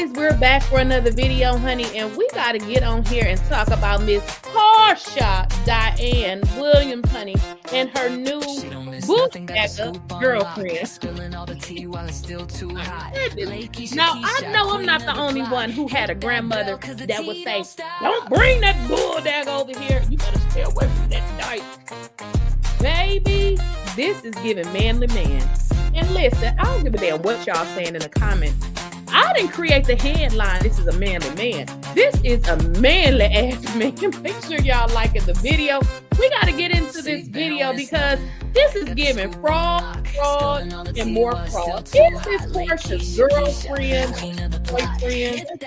guys, we're back for another video, honey, and we got to get on here and talk about Miss Porsha Diane Williams, honey, and her new bootlegger girlfriend. Now, I know I'm not the only one who had a grandmother that would say, don't bring that bulldog over here. You better stay away from that dyke. Baby, this is giving manly man. And listen, I don't give a damn what y'all saying in the comments. I didn't create the headline, this is a manly man. This is a manly ass man. Make sure y'all liking the video. We got to get into this video because this is giving fraud, and more fraud. This is Porsha's girlfriend, boyfriend.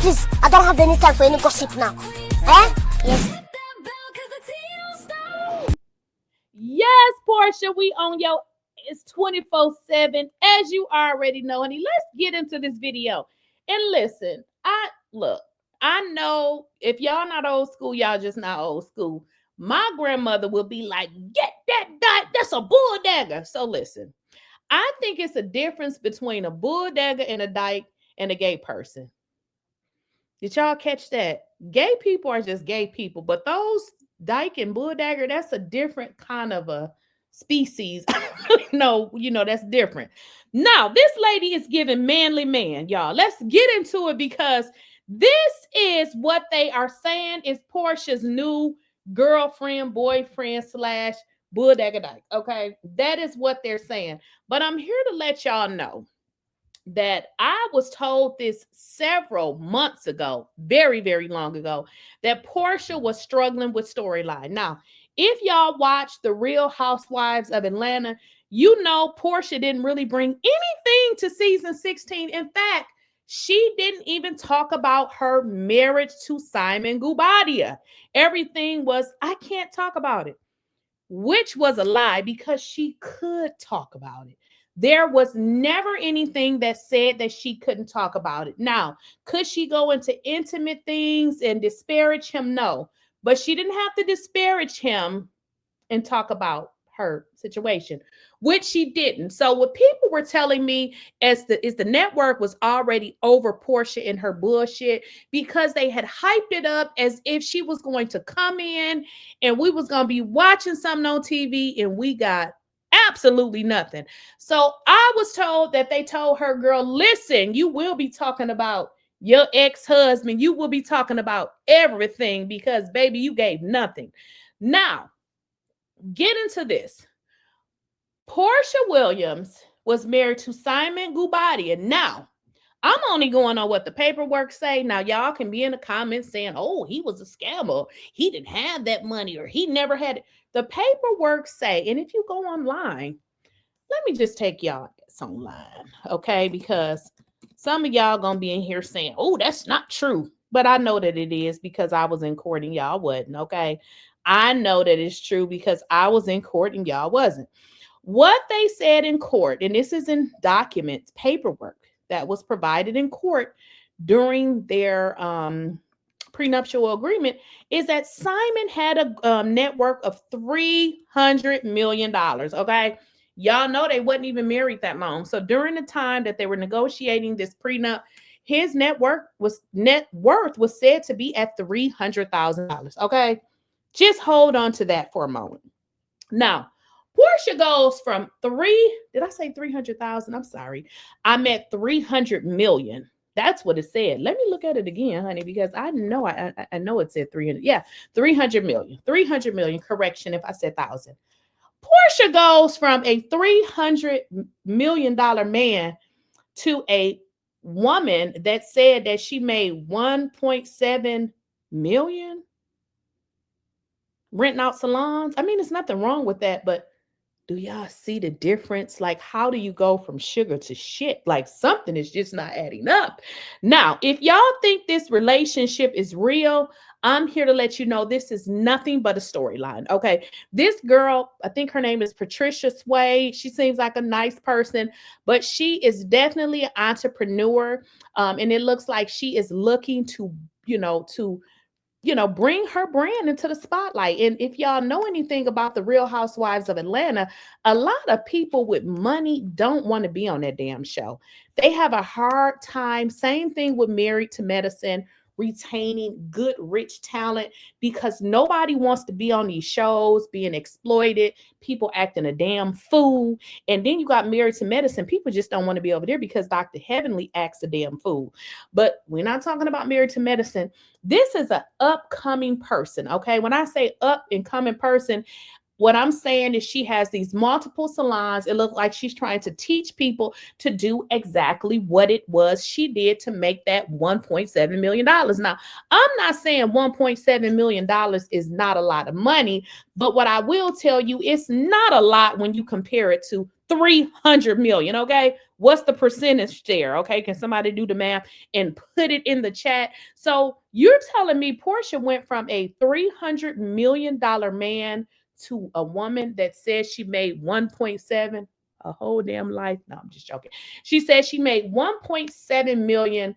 Please, I don't have any time for any gossip now. Yes. Yes, Porsha, we on your, it's 24/7, as you already know, honey. Let's get into this video. And listen, I know if y'all not old school, y'all just not old school. My grandmother will be like, get that dyke, that's a bull dagger. So listen, I think it's a difference between a bull dagger and a dyke and a gay person. Did y'all catch that? Gay people are just gay people, but those dyke and bull dagger, that's a different kind of a species. No, that's different. Now, this lady is giving manly man, y'all. Let's get into it because this is what they are saying is Porsha's new girlfriend, boyfriend / bull dagger dyke. Okay, that is what they're saying. But I'm here to let y'all know that I was told this several months ago, very, very long ago, that Porsha was struggling with storyline. Now, if y'all watch The Real Housewives of Atlanta, you know Porsha didn't really bring anything to season 16. In fact, she didn't even talk about her marriage to simonguobadia. Everything was, I can't talk about it, which was a lie because she could talk about it. There was never anything that said that she couldn't talk about it. Now, could she go into intimate things and disparage him? No, but she didn't have to disparage him and talk about her situation, which she didn't. So what people were telling me is the network was already over Porsha and her bullshit because they had hyped it up as if she was going to come in and we was going to be watching something on TV and we got absolutely nothing. So I was told that they told her, girl, listen, you will be talking about your ex-husband. You will be talking about everything because, baby, you gave nothing. Now, get into this. Porsha Williams was married to simonguobadia. Now, I'm only going on what the paperwork say. Now, y'all can be in the comments saying, oh, he was a scammer. He didn't have that money or he never had it. The paperwork say, and if you go online, let me just take y'all online, okay? Because some of y'all going to be in here saying, oh, that's not true. But I know that it is because I was in court and y'all wasn't, okay? I know that it's true because I was in court and y'all wasn't. What they said in court, and this is in documents, paperwork that was provided in court during their prenuptial agreement, is that Simon had a network of $300 million. Okay. Y'all know they wasn't even married that long. So during the time that they were negotiating this prenup, his net worth was said to be at $300,000. Okay. Just hold on to that for a moment. Now, Porsha goes from did I say 300,000? I'm sorry. I meant 300 million. That's what it said. Let me look at it again, honey, because I know I know it said 300. Yeah, 300 million. 300 million. Correction if I said 1,000. Porsha goes from a $300 million man to a woman that said that she made 1.7 million renting out salons. I mean, there's nothing wrong with that, but Do y'all see the difference? Like, how do you go from sugar to shit? Like, something is just not adding up. Now, if y'all think this relationship is real, I'm here to let you know this is nothing but a storyline. Okay. This girl, I think her name is Patricia Sway. She seems like a nice person, but she is definitely an entrepreneur. And it looks like she is looking to, bring her brand into the spotlight. And if y'all know anything about the Real Housewives of Atlanta, a lot of people with money don't want to be on that damn show. They have a hard time. Same thing with Married to Medicine, retaining good, rich talent because nobody wants to be on these shows being exploited, people acting a damn fool. And then you got Married to Medicine. People just don't want to be over there because Dr. Heavenly acts a damn fool. But we're not talking about Married to Medicine. This is an upcoming person, okay? When I say up and coming person, what I'm saying is she has these multiple salons. It looks like she's trying to teach people to do exactly what it was she did to make that $1.7 million. Now, I'm not saying $1.7 million is not a lot of money, but what I will tell you, it's not a lot when you compare it to 300 million, okay? What's the percentage there, okay? Can somebody do the math and put it in the chat? So you're telling me Porsha went from a $300 million man to a woman that says she made 1.7 a whole damn life. No, I'm just joking. She said she made 1.7 million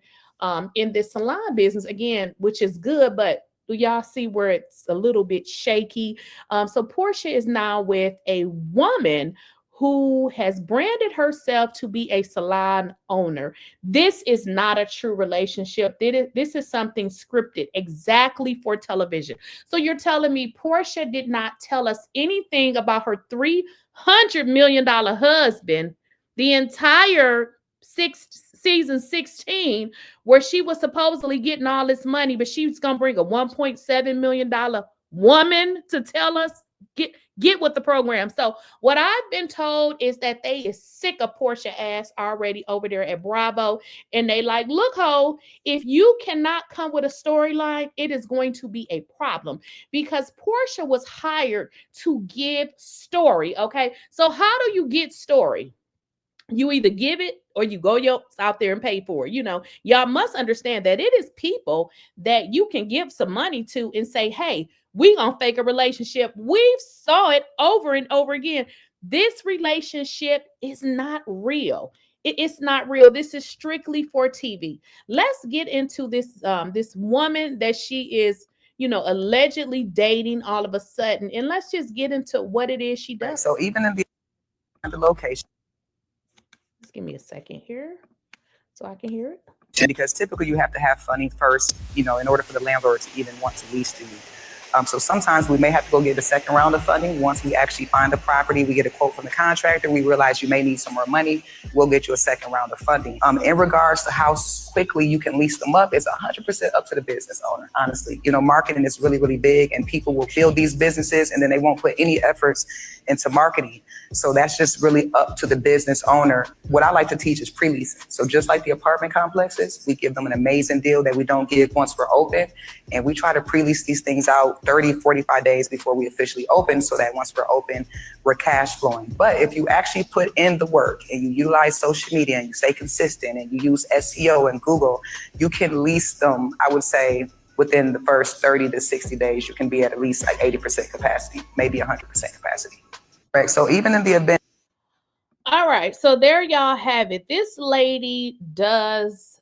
in this salon business again, which is good, but do y'all see where it's a little bit shaky? So Porsha is now with a woman who has branded herself to be a salon owner. This is not a true relationship. This is something scripted exactly for television. So you're telling me Porsha did not tell us anything about her $300 million husband the entire season 16, where she was supposedly getting all this money, but she was going to bring a $1.7 million woman to tell us get with the program. So what I've been told is that they is sick of Porsha ass already over there at Bravo. And they like, look, ho, if you cannot come with a storyline, it is going to be a problem because Porsha was hired to give story. Okay. So how do you get story? You either give it or you go out there and pay for it. Y'all must understand that it is people that you can give some money to and say, hey, we gonna fake a relationship. We've saw it over and over again. This relationship is not real. It's not real. This is strictly for TV. Let's get into this woman that she is, allegedly dating all of a sudden, and let's just get into what it is she does. Right. So even in the location, just give me a second here so I can hear it. because typically you have to have funding first, in order for the landlord to even want to lease to you. So sometimes we may have to go get a second round of funding. Once we actually find the property, we get a quote from the contractor, we realize you may need some more money, we'll get you a second round of funding. In regards to how quickly you can lease them up, it's 100% up to the business owner, honestly. Marketing is really, really big, and people will build these businesses and then they won't put any efforts into marketing. So that's just really up to the business owner. What I like to teach is pre-leasing. So just like the apartment complexes, we give them an amazing deal that we don't give once we're open. And we try to pre-lease these things out 30, 45 days before we officially open, so that once we're open, we're cash flowing. But if you actually put in the work and you utilize social media and you stay consistent and you use SEO and Google, you can lease them, I would say, within the first 30 to 60 days, you can be at least like 80% capacity, maybe 100% capacity. Right. So even in the event. All right. So there y'all have it. This lady does,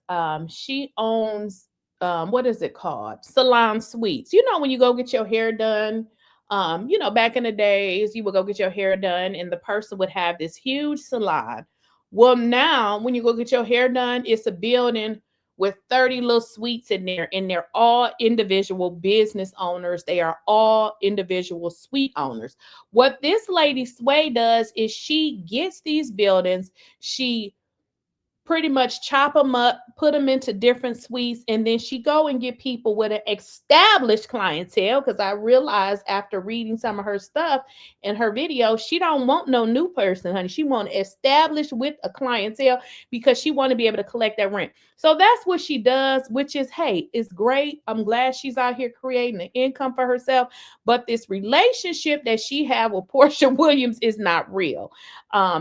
she owns, what is it called? Salon Suites. When you go get your hair done, back in the days, you would go get your hair done and the person would have this huge salon. Well, now when you go get your hair done, it's a building with 30 little suites in there, and they're all individual business owners. They are all individual suite owners. What this lady Sway does is she gets these buildings, she pretty much chop them up, put them into different suites, and then she go and get people with an established clientele. Because I realized after reading some of her stuff in her video, she don't want no new person, honey. She want to establish with a clientele because she want to be able to collect that rent. So that's what she does, which is, hey, it's great. I'm glad she's out here creating an income for herself. But this relationship that she have with Porsha Williams is not real.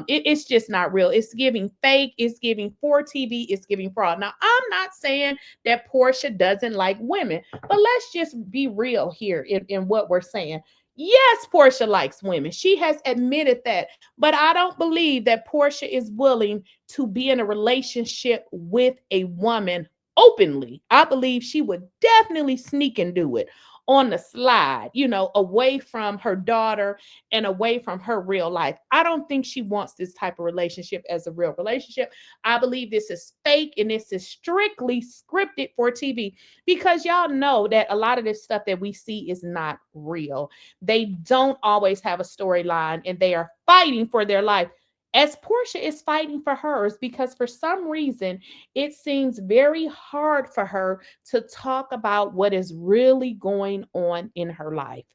It's just not real. It's giving fake. It's giving for TV. It's giving fraud. Now, I'm not saying that Porsha doesn't like women, but let's just be real here in what we're saying. Yes, Porsha likes women. She has admitted that. But I don't believe that Porsha is willing to be in a relationship with a woman openly. I believe she would definitely sneak and do it on the slide, you know, away from her daughter and away from her real life. I don't think she wants this type of relationship as a real relationship. I believe this is fake and this is strictly scripted for TV, because y'all know that a lot of this stuff that we see is not real. They don't always have a storyline, and they are fighting for their life, as Porsha is fighting for hers, because for some reason it seems very hard for her to talk about what is really going on in her life.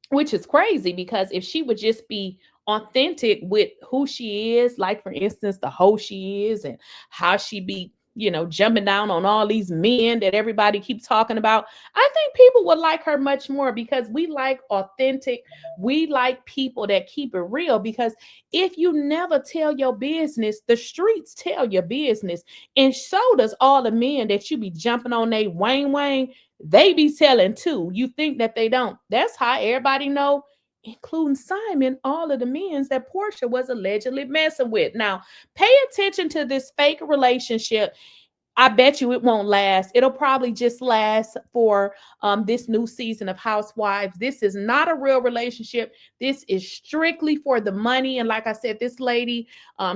Which is crazy, because if she would just be authentic with who she is, like for instance, the hoe she is and how she be, you know, jumping down on all these men that everybody keeps talking about, I think people would like her much more, because we like authentic. We like people that keep it real, because if you never tell your business, the streets tell your business. And so does all the men that you be jumping on they Wayne. They be telling too. You think that they don't. That's how everybody know, including Simon, all of the men that Porsha was allegedly messing with. Now, pay attention to this fake relationship. I bet you it won't last. It'll probably just last for this new season of Housewives. This is not a real relationship. This is strictly for the money. And like I said, this lady,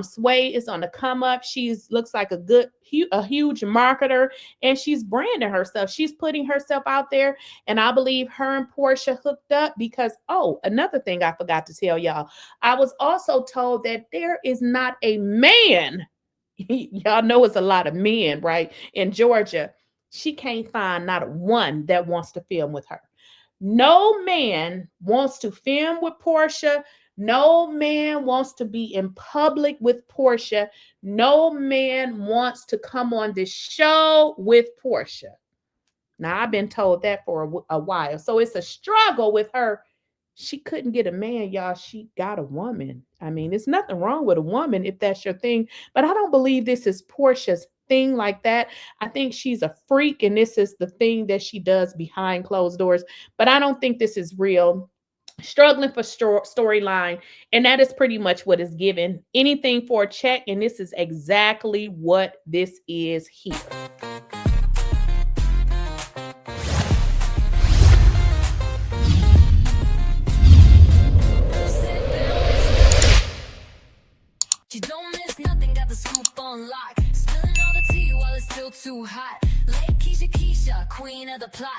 Sway, is on the come up. She's looks like a huge marketer, and she's branding herself. She's putting herself out there. And I believe her and Porsha hooked up because, oh, another thing I forgot to tell y'all. I was also told that there is not a man. Y'all know it's a lot of men, right? In Georgia, she can't find not one that wants to film with her. No man wants to film with Porsha. No man wants to be in public with Porsha. No man wants to come on this show with Porsha. Now, I've been told that for a while. So it's a struggle with her. She couldn't get a man, y'all. She got a woman. I mean, there's nothing wrong with a woman if that's your thing. But I don't believe this is Porsha's thing like that. I think she's a freak, and this is the thing that she does behind closed doors. But I don't think this is real. Struggling for storyline, and that is pretty much what is given. Anything for a check, and this is exactly what this is here. You don't miss nothing, got the scoop on lock. Spilling all the tea while it's still too hot. Lakeysha Keysha, queen of the plot.